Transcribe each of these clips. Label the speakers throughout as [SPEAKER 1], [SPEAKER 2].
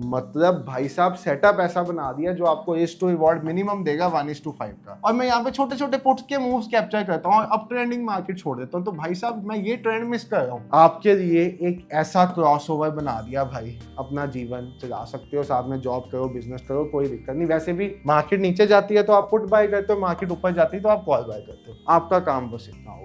[SPEAKER 1] मतलब भाई साहब सेटअप ऐसा बना दिया जो आपको इस टू रिवॉर्ड मिनिमम देगा 1:5 का। और मैं यहाँ पे छोटे छोटे पुट्स के मूव्स कैप्चर करता हूँ और अब ट्रेंडिंग मार्केट छोड़ देता हूँ। तो भाई साहब मैं ये ट्रेंड मिस कर रहा हूँ। आपके लिए एक ऐसा क्रॉसओवर बना दिया भाई, अपना जीवन चला सकते हो, साथ में जॉब करो, बिजनेस करो, कोई दिक्कत नहीं। वैसे भी मार्केट नीचे जाती है तो आप पुट बाय करते हो, मार्केट ऊपर जाती है तो आप कॉल बाय करते हो। आपका काम बस इतना होगा।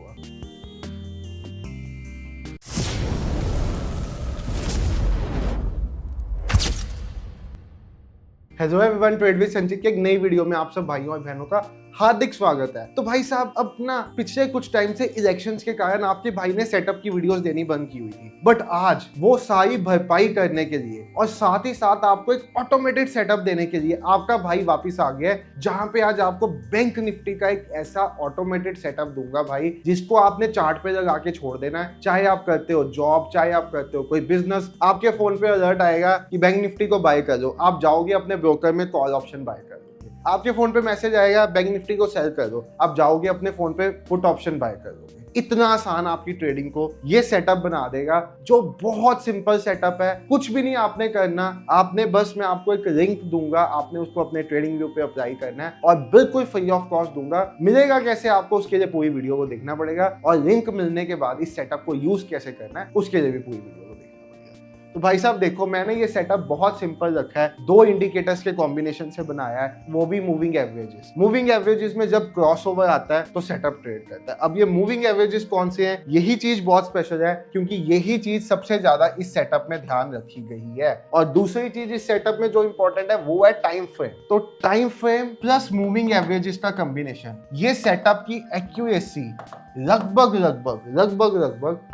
[SPEAKER 1] हेलो एवरीवन, ट्रेड विद संचित के एक नई वीडियो में आप सब भाइयों और बहनों का हार्दिक स्वागत है। तो भाई साहब अब ना पिछले कुछ टाइम से इलेक्शंस के कारण आपके भाई ने सेटअप की वीडियोस देनी बंद की हुई थी, बट आज वो सारी भरपाई करने के लिए और साथ ही साथ आपको एक ऑटोमेटेड सेटअप देने के लिए आपका भाई वापस आ गया है, जहां पे आज आपको बैंक निफ्टी का एक ऐसा ऑटोमेटेड सेटअप दूंगा भाई, जिसको आपने चार्ट पे लगा के छोड़ देना है। चाहे आप करते हो जॉब, चाहे आप करते हो कोई बिजनेस, आपके फोन पे अलर्ट आएगा कि बैंक निफ्टी को बाय कर लो, आप जाओगे अपने ब्रोकर में कॉल ऑप्शन बाय कर दोगे। आपके फोन पे मैसेज आएगा बैंक निफ्टी को सेल कर दो, आप जाओगे अपने फोन पे पुट ऑप्शन बाय कर दोगे। इतना आसान आपकी ट्रेडिंग को ये सेटअप बना देगा, जो बहुत सिंपल सेटअप है। कुछ भी नहीं आपने करना, आपने बस मैं आपको एक लिंक दूंगा, आपने उसको अपने ट्रेडिंग व्यू पे अप्लाई करना है और बिल्कुल फ्री ऑफ कॉस्ट दूंगा। मिलेगा कैसे आपको, उसके लिए पूरी वीडियो को देखना पड़ेगा और लिंक मिलने के बाद इस सेटअप को यूज कैसे करना है उसके लिए भी पूरी वीडियो को देखना पड़ेगा। तो भाई साहब देखो, मैंने ये सेटअप बहुत सिंपल रखा है, दो इंडिकेटर्स के कॉम्बिनेशन से बनाया है, वो भी मूविंग एवरेजेस। मूविंग एवरेजेस में जब क्रॉसओवर आता है तो सेटअप ट्रेड करता है। अब ये मूविंग एवरेजेस कौन से हैं, यही चीज बहुत स्पेशल है, क्योंकि यही चीज सबसे ज्यादा इस सेटअप में ध्यान रखी गई है। और दूसरी चीज इस सेटअप में जो इंपॉर्टेंट है वो है टाइम फ्रेम। तो time frame plus moving averages का कॉम्बिनेशन ये सेटअप की एक्यूरेसी लगभग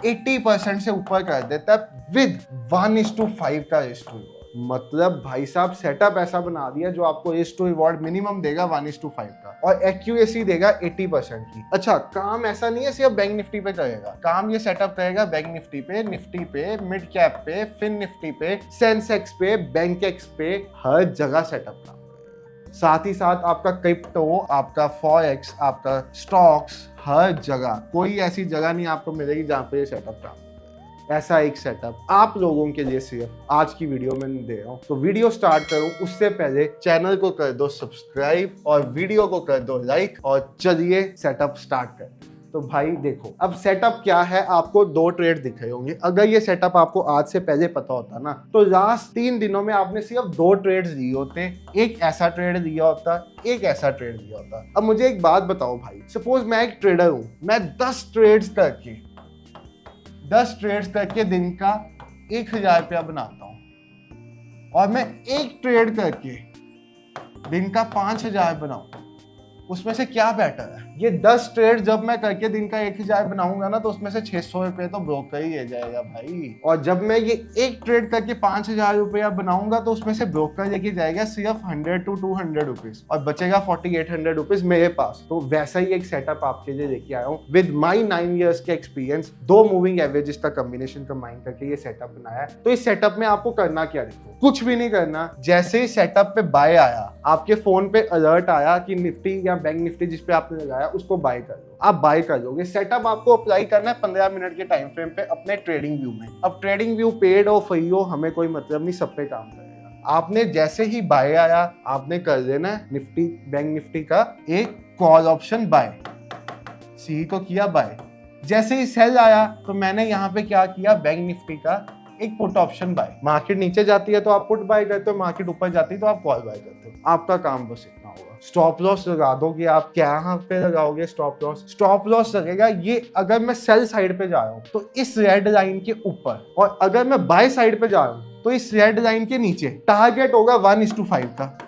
[SPEAKER 1] 80% से ऊपर कर देता है विद 1:5 का रेशियो। मतलब भाई साहब सेटअप ऐसा बना दिया जो आपको रेशियो रिवॉर्ड मिनिमम देगा 1:5 का और एक्यूरेसी देगा 80% की। अच्छा, काम ऐसा नहीं है सिर्फ बैंक निफ्टी पे करेगा, काम ये सेटअप करेगा बैंक निफ्टी पे, मिड कैप पे, फिन निफ्टी पे, सेंसेक्स पे, बैंक एक्स पे, हर जगह सेटअप काम। साथ ही साथ आपका क्रिप्टो, आपका फॉरेक्स, आपका स्टॉक्स, हर जगह कोई ऐसी जगह नहीं आपको मिलेगी जहां पे ये सेटअप काम करेगा। ऐसा एक सेटअप आप लोगों के लिए सिर्फ आज की वीडियो में दे रहा हूं। तो वीडियो स्टार्ट करूं उससे पहले चैनल को कर दो सब्सक्राइब और वीडियो को कर दो लाइक और चलिए सेटअप स्टार्ट करते हैं। तो भाई देखो, अब सेटअप क्या है, आपको दो ट्रेड दिख रहे होंगे। अगर ये सेटअप आपको आज से पहले पता होता ना, तो लास्ट 3 दिनों में आपने सिर्फ 2 ट्रेड्स लिए होते। एक ऐसा ट्रेड लिया होता, एक ऐसा ट्रेड लिया होता। अब मुझे एक बात बताओ भाई, सपोज मैं एक ट्रेडर हूं, मैं 10 ट्रेड्स करके दिन का 1000 रुपया बनाता हूं और मैं एक ट्रेड करके दिन का 5000 बनाऊं, उसमें से क्या बेटर है? ये 10 ट्रेड जब मैं करके दिन का 1000 बनाऊंगा ना, तो उसमें से 600 रुपए तो ब्रोकर ही ले जाएगा भाई। और जब मैं ये एक ट्रेड करके 5000 रुपया बनाऊंगा, तो उसमें से ब्रोकर लेके जाएगा सिर्फ 100 to 200 रुपीज और बचेगा 4800 रुपीज मेरे पास। तो वैसा ही एक सेटअप आपके लिए लेके आया हूँ विद माई 9 years के एक्सपीरियंस। 2 मूविंग एवरेजेस का कॉम्बिनेशन कंबाइन करके ये सेटअप बनाया है। तो इस सेटअप में आपको करना क्या, देखो कुछ भी नहीं करना। जैसे ही सेटअप पे बाय आया, आपके फोन पे अलर्ट आया कि निफ्टी या बैंक निफ्टी जिस पे आपने लगाया उसको बाय कर लो, आप बाय कर लोगे। सेटअप आपको अप्लाई करना है 15 मिनट के टाइम फ्रेम पे अपने ट्रेडिंग व्यू में। अब ट्रेडिंग व्यू पेड हो फ्री हो हमें कोई मतलब नहीं, सब पे काम करेगा। आपने जैसे ही बाय आया, आपने कर देना है निफ्टी बैंक निफ्टी का एक कॉल ऑप्शन बाय। सी को किया बाय। जैसे ही सेल आया तो मैंने यहाँ पे क्या किया, बैंक निफ्टी का एक पुट ऑप्शन बाय। मार्केट नीचे जाती है तो आप पुट बाय करते हो, मार्केट ऊपर जाती है तो आप कॉल बाय करते हो। आपका काम बस इतना होगा। स्टॉप लॉस लगा दोगे आप। क्या पे लगाओगे स्टॉप लॉस? स्टॉप लॉस लगेगा ये अगर मैं सेल साइड पे जा रहा हूँ तो इस रेड लाइन के ऊपर, और अगर मैं बाय साइड पे जा रहा हूँ तो इस रेड लाइन के नीचे। टारगेट होगा 1:5 का।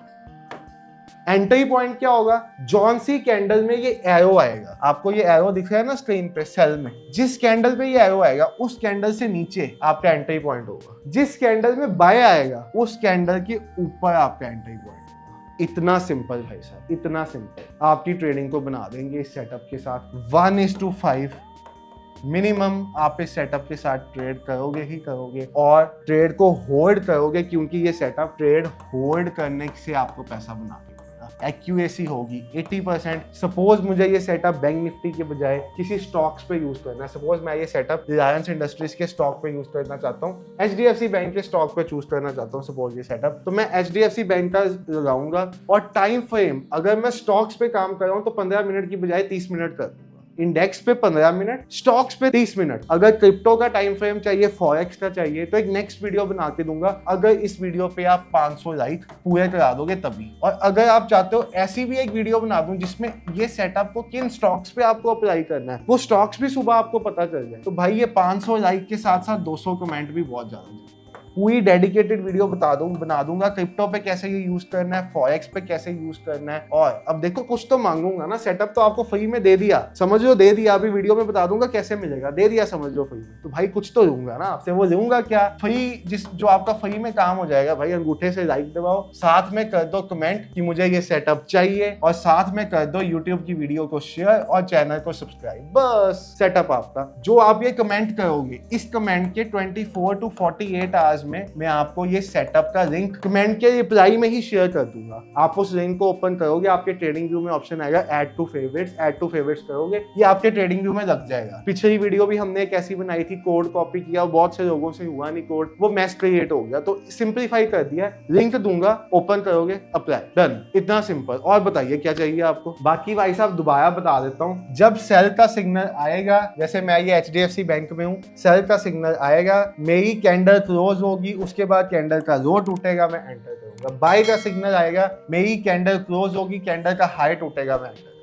[SPEAKER 1] एंट्री पॉइंट क्या होगा, जॉन सी कैंडल में ये एरो आएगा। आपको ये एरो दिख रहा है ना स्क्रीन पे, सेल में जिस कैंडल पे ये एरो आएगा उस कैंडल से नीचे आपका एंट्री पॉइंट होगा। जिस कैंडल में बाय आएगा उस कैंडल के ऊपर आपका एंट्री पॉइंट होगा। इतना सिंपल भाई साहब, इतना सिंपल। आपकी ट्रेडिंग को बना देंगे इस सेटअप के साथ 1:5 मिनिमम। आप इस सेटअप के साथ ट्रेड करोगे ही करोगे और ट्रेड को होल्ड करोगे, क्योंकि ये सेटअप ट्रेड होल्ड करने से आपको पैसा बना देगा। जाएगा, एक्यूरेसी होगी 80%। सपोज मुझे ये सेटअप बैंक निफ्टी के बजाय किसी स्टॉक्स पे यूज करना है, सपोज मैं ये सेटअप रिलायंस इंडस्ट्रीज के स्टॉक पे यूज करना चाहता हूँ, HDFC बैंक के स्टॉक पे चूज करना चाहता हूँ सपोज ये सेटअप, तो मैं HDFC बैंक का लगाऊंगा और टाइम फ्रेम अगर मैं स्टॉक्स पे काम कर रहा हूँ तो 15 मिनट की बजाय 30 मिनट कर, इंडेक्स पे 15 मिनट, स्टॉक्स पे 30 मिनट। अगर क्रिप्टो का टाइम फ्रेम चाहिए, फॉरेक्स का चाहिए, तो एक नेक्स्ट वीडियो बना के दूंगा अगर इस वीडियो पे आप 500 लाइक पूरे करा दोगे तभी। और अगर आप चाहते हो ऐसी भी एक वीडियो बना दूं जिसमें ये सेटअप को किन स्टॉक्स पे आपको अप्लाई करना है, वो स्टॉक्स भी सुबह आपको पता चल जाए, तो भाई ये 500 लाइक के साथ साथ 200 कमेंट भी बहुत ज्यादा। पूरी डेडिकेटेड वीडियो बना दूंगा क्रिप्टो पे कैसे ये यूज करना है, फॉरेक्स पे कैसे यूज करना है। और अब देखो कुछ तो मांगूंगा ना, सेटअप तो आपको फ्री में दे दिया, समझ लो दे दिया, अभी वीडियो में बता दूंगा कैसे मिलेगा, दे दिया समझ लो फ्री में, तो भाई कुछ तो लूंगा ना आपसे। वो लूंगा क्या, फ्री जो आपका फ्री में काम हो जाएगा भाई, अंगूठे से लाइक दबाओ, साथ में कर दो कमेंट कि मुझे ये सेटअप चाहिए, और साथ में कर दो यूट्यूब की वीडियो को शेयर और चैनल को सब्सक्राइब। बस सेटअप आपका। जो आप ये कमेंट करोगे, इस कमेंट के 24 to 48 आवर्स में मैं आपको ये सेटअप का लिंक कमेंट के रिप्लाई में ही शेयर कर दूंगा। आप उस लिंक को ओपन करोगे, आपके ट्रेडिंग व्यू में ऑप्शन आएगा ऐड टू फेवरेट्स करोगे, ये आपके ट्रेडिंग व्यू में लग जाएगा। पिछली वीडियो भी हमने एक ऐसी बनाई थी, कोड कॉपी किया, बहुत से लोगों से हुआ नहीं कोड, वो मैस क्रिएट हो गया, तो सिंप्लीफाई कर दिया, लिंक दूंगा, ओपन करोगे, अप्लाई, डन, इतना सिंपल। और बताइए क्या चाहिए आपको। बाकी भाई साहब दोबारा बता देता हूँ, जब सेल का सिग्नल आएगा, जैसे मैं ये HDFC बैंक में हूँ, सेल का सिग्नल आएगा, मेरी कैंडल क्लोज होगी, उसके बाद कैंडल का लो टूटेगा, मैं एंटर करूंगा। बाय का सिग्नल आएगा, मेरी कैंडल क्लोज होगी, कैंडल का हाई टूटेगा, मैं एंटर करूंगा।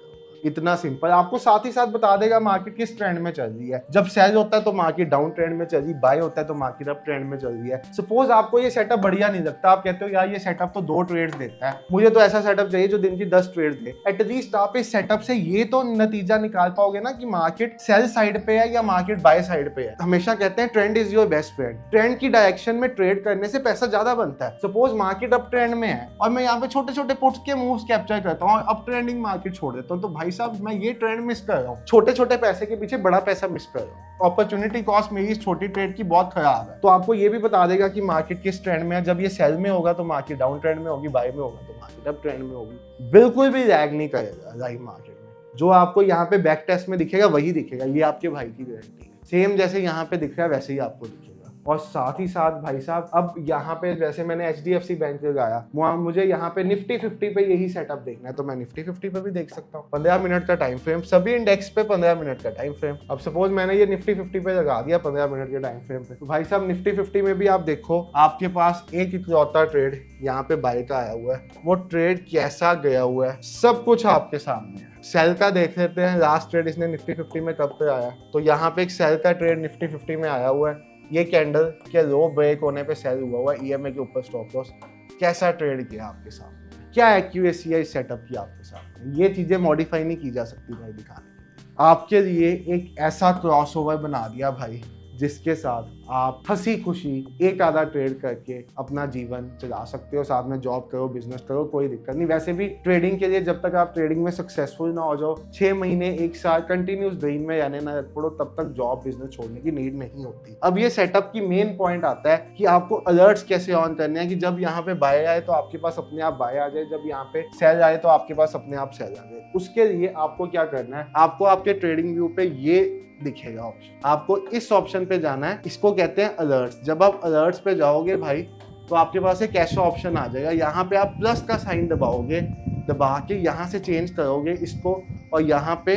[SPEAKER 1] इतना सिंपल। आपको साथ ही साथ बता देगा मार्केट किस ट्रेंड में चल रही है। जब सेल होता है तो मार्केट डाउन ट्रेंड में चल रही, बाय होता है तो मार्केट अप ट्रेंड में चल रही है। सपोज आपको ये सेटअप बढ़िया नहीं लगता, आप कहते हो यार ये सेटअप तो 2 ट्रेड्स देता है, मुझे तो ऐसा सेटअप चाहिए जो दिन की 10 ट्रेड दे। एटलीस्ट आप इस सेटअप से ये तो नतीजा निकाल पाओगे ना कि मार्केट सेल साइड पे है या मार्केट बाय साइड पे है। हमेशा कहते हैं trend is your best friend. Trend की डायरेक्शन में ट्रेड करने से पैसा ज्यादा बनता है। सपोज मार्केट अप ट्रेंड में है और मैं यहाँ पे छोटे छोटे पुट्स के मूव्स कैप्चर करता हूँ और अप ट्रेंडिंग मार्केट छोड़ देता हूँ, तो भाई साहब मैं ये ट्रेंड मिस कर रहा हूँ। छोटे छोटे पैसे के पीछे बड़ा पैसा मिस कर रहा हूँ। अपॉर्चुनिटी कॉस्ट मेरी इस छोटी ट्रेड की बहुत खराब है। तो आपको ये भी बता देगा कि मार्केट किस ट्रेंड में है। जब ये सेल में होगा तो मार्केट डाउन ट्रेंड में होगी, बाय में होगा तो मार्केट अप ट्रेंड में होगी। बिल्कुल भी लैग नहीं करेगा लाइव मार्केट में। जो आपको यहाँ पे बैक टेस्ट में दिखेगा वही दिखेगा, ये आपके भाई की गारंटी है। सेम जैसे यहाँ पे दिख रहा है वैसे ही आपको दिखेगा। और साथ ही साथ भाई साहब अब यहाँ पे जैसे मैंने HDFC बैंक लगाया, मुझे यहाँ पे निफ्टी 50 पे यही सेटअप देखना है, तो मैं निफ्टी 50 पे भी देख सकता हूँ। 15 मिनट का टाइम फ्रेम, सभी इंडेक्स पे 15 मिनट का टाइम फ्रेम। अब सपोज मैंने ये निफ्टी 50 पे लगा दिया 15 मिनट के टाइम फ्रेम पे, तो भाई साहब निफ्टी 50 में भी आप देखो, आपके पास एक इकलौता ट्रेड यहाँ पे बाय का आया हुआ है। वो ट्रेड कैसा गया हुआ है सब कुछ आपके सामने है। सेल का देख लेते हैं, लास्ट ट्रेड इसने निफ्टी 50 में कब पे आया, तो यहाँ पे एक सेल का ट्रेड निफ्टी 50 में आया हुआ है। ये कैंडल के लो ब्रेक होने पे सेल हुआ हुआ है, EMA के ऊपर स्टॉप लॉस। कैसा ट्रेड किया आपके सामने, क्या एक्यूरेसी है इस सेटअप की आपके सामने। ये चीजें मॉडिफाई नहीं की जा सकती भाई दिखाने के लिए। आपके लिए एक ऐसा क्रॉसओवर बना दिया भाई जिसके साथ आप हंसी खुशी एक आधा ट्रेड करके अपना जीवन चला सकते हो। साथ में जॉब करो, बिजनेस करो, कोई दिक्कत नहीं। वैसे भी ट्रेडिंग के लिए जब तक आप ट्रेडिंग में सक्सेसफुल ना हो जाओ, 6 महीने 1 साल कंटिन्यूस ग्रीन में रहने ना पड़ो, तब तक जॉब बिजनेस छोड़ने की नीड नहीं होती। अब ये सेटअप की मेन पॉइंट आता है कि आपको अलर्ट्स कैसे ऑन करने हैं कि जब यहाँ पे बाय आए तो आपके पास अपने आप बाय आ जाए, जब यहाँ पे सेल आए तो आपके पास अपने आप सेल आ जाए। उसके लिए आपको क्या करना है, आपको आपके ट्रेडिंग व्यू पे ये दिखेगा ऑप्शन, आपको इस ऑप्शन पे जाना है। इसको कहते हैं अलर्ट्स। जब आप अलर्ट्स पे जाओगे भाई तो आपके पास एक ऐसा ऑप्शन आ जाएगा, यहाँ पे आप प्लस का साइन दबाओगे, दबा के यहाँ से चेंज करोगे इसको, और यहाँ पे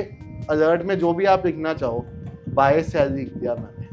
[SPEAKER 1] अलर्ट में जो भी आप लिखना चाहो, बाय सेल लिख दिया मैंने,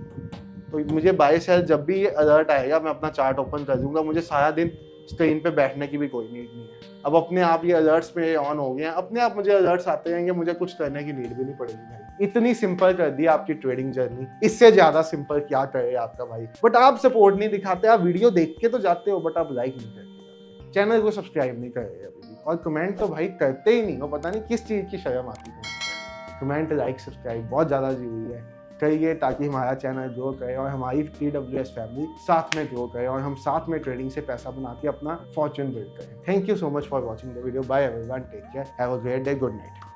[SPEAKER 1] तो मुझे बाय सेल जब भी ये अलर्ट आएगा मैं अपना चार्ट ओपन कर दूंगा। मुझे सारा दिन स्क्रीन पे बैठने की भी कोई नीड नहीं है। अब अपने आप ये अलर्ट्स में ऑन हो गए हैं, अपने आप मुझे अलर्ट्स आते रहेंगे, मुझे कुछ करने की नीड भी नहीं पड़ेगी भाई। इतनी सिंपल कर दी आपकी ट्रेडिंग जर्नी, इससे ज्यादा सिंपल क्या करे आपका भाई। बट आप सपोर्ट नहीं दिखाते, आप वीडियो देख के तो जाते हो बट आप लाइक नहीं करते, चैनल को सब्सक्राइब नहीं कर रहे अभी भी, और कमेंट तो भाई करते ही नहीं हो। पता नहीं किस चीज की शर्म आती है। कमेंट, लाइक, सब्सक्राइब बहुत ज्यादा जरूरी है, करिए ताकि हमारा चैनल ग्रो करे और हमारी TWS फैमिली साथ में ग्रो करे और हम साथ में ट्रेडिंग से पैसा बना के अपना फॉर्चून बिल्ड करें। Thank you so much for watching the video. Bye everyone, take care, have a great day, good night.